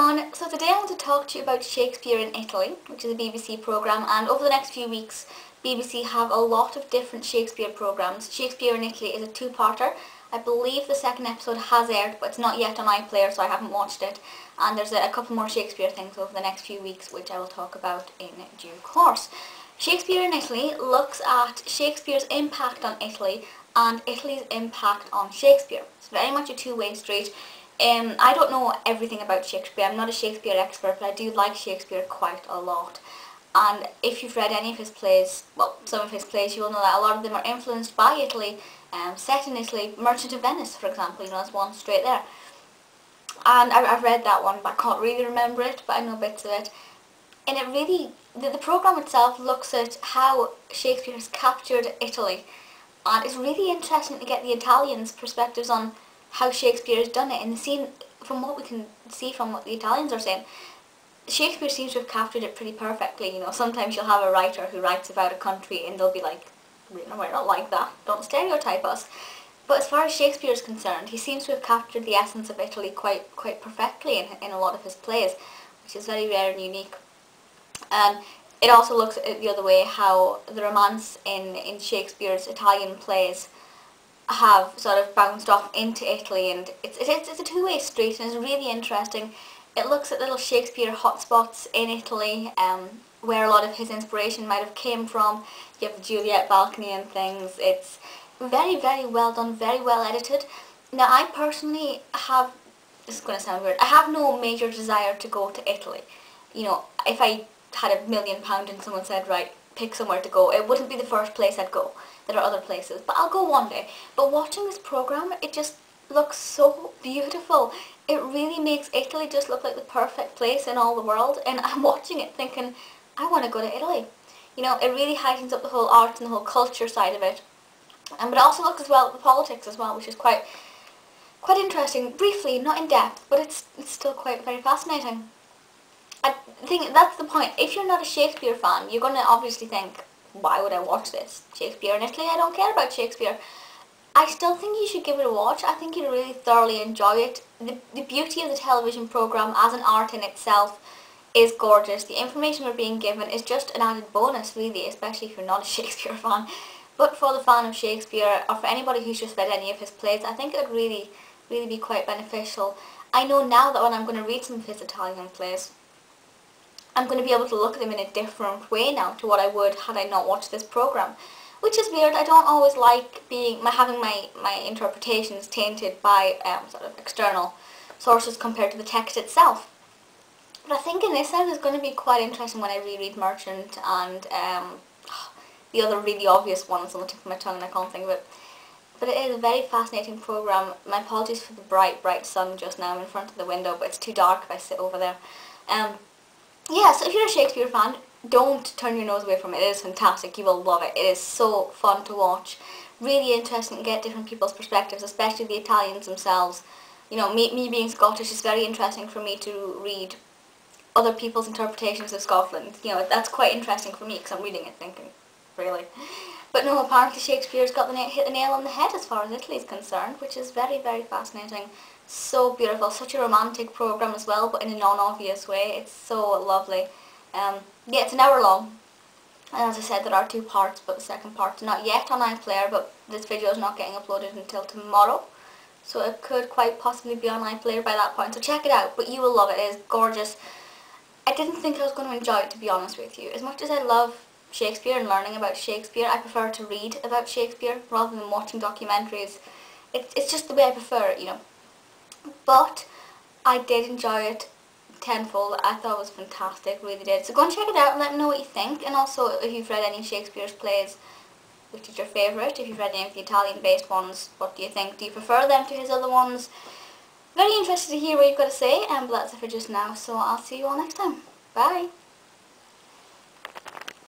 everyone, so today I want to talk to you about Shakespeare in Italy, which is a BBC programme, and over the next few weeks BBC have a lot of different Shakespeare programmes. Shakespeare in Italy is a two-parter. I believe the second episode has aired, but it's not yet on iPlayer, so I haven't watched it, and there's a couple more Shakespeare things over the next few weeks which I will talk about in due course. Shakespeare in Italy looks at Shakespeare's impact on Italy and Italy's impact on Shakespeare. It's very much a two-way street. I don't know everything about Shakespeare. I'm not a Shakespeare expert, but I do like Shakespeare quite a lot. And if you've read any of his plays, well, some of his plays, you will know that a lot of them are influenced by Italy, set in Italy. Merchant of Venice, for example, you know, that's one straight there. And I've read that one, but I can't really remember it, but I know bits of it. And it really, the programme itself looks at how Shakespeare has captured Italy. And it's really interesting to get the Italians' perspectives on how Shakespeare has done it. In the scene, from what we can see from what the Italians are saying, Shakespeare seems to have captured it pretty perfectly. You know, sometimes you'll have a writer who writes about a country and they'll be like, no, we're not like that, don't stereotype us. But as far as Shakespeare is concerned, he seems to have captured the essence of Italy quite perfectly in a lot of his plays, which is very rare and unique. And it also looks at the other way, how the romance in Shakespeare's Italian plays have sort of bounced off into Italy, and it's a two-way street, and it's really interesting. It looks at little Shakespeare hotspots in Italy, where a lot of his inspiration might have came from. You have the Juliet balcony and things. It's very well done, very well edited. Now I personally have, this is going to sound weird, I have no major desire to go to Italy. You know, if I had £1 million and someone said, right, pick somewhere to go, it wouldn't be the first place I'd go. There are other places, but I'll go one day. But watching this programme, it just looks so beautiful. It really makes Italy just look like the perfect place in all the world, and I'm watching it thinking, I want to go to Italy. You know, it really heightens up the whole art and the whole culture side of it. But it also looks as well at the politics as well, which is quite interesting. Briefly, not in depth, but it's still very fascinating. I think that's the point. If you're not a Shakespeare fan, you're going to obviously think, why would I watch this? Shakespeare in Italy? I don't care about Shakespeare. I still think you should give it a watch. I think you'll really thoroughly enjoy it. The beauty of the television programme as an art in itself is gorgeous. The information we're being given is just an added bonus, really, especially if you're not a Shakespeare fan. But for the fan of Shakespeare, or for anybody who's just read any of his plays, I think it would really be quite beneficial. I know now that when I'm going to read some of his Italian plays, I'm going to be able to look at them in a different way now to what I would had I not watched this programme. Which is weird. I don't always like having my interpretations tainted by sort of external sources compared to the text itself. But I think in this end it's going to be quite interesting when I reread Merchant and the other really obvious ones on the tip of my tongue and I can't think of it. But it is a very fascinating programme. My apologies for the bright sun just now. I'm in front of the window, but it's too dark if I sit over there. Yeah, so if you're a Shakespeare fan, don't turn your nose away from it. It is fantastic. You will love it. It is so fun to watch. Really interesting to get different people's perspectives, especially the Italians themselves. You know, me being Scottish, it's very interesting for me to read other people's interpretations of Scotland. You know, that's quite interesting for me because I'm reading it thinking, really. But no, apparently Shakespeare's hit the nail on the head as far as Italy is concerned, which is very fascinating. So beautiful, such a romantic programme as well, but in a non-obvious way. It's so lovely. Yeah, it's an hour long, and as I said, there are two parts, but the second part's not yet on iPlayer, but this video is not getting uploaded until tomorrow, so it could quite possibly be on iPlayer by that point, so check it out. But you will love it. It is gorgeous. I didn't think I was going to enjoy it, to be honest with you. As much as I love Shakespeare and learning about Shakespeare, I prefer to read about Shakespeare rather than watching documentaries. It's just the way I prefer it, you know. But I did enjoy it tenfold. I thought it was fantastic, really did. So go and check it out and let me know what you think. And also, if you've read any of Shakespeare's plays, which is your favourite? If you've read any of the Italian-based ones, what do you think? Do you prefer them to his other ones? Very interested to hear what you've got to say, but that's it for just now. So I'll see you all next time. Bye!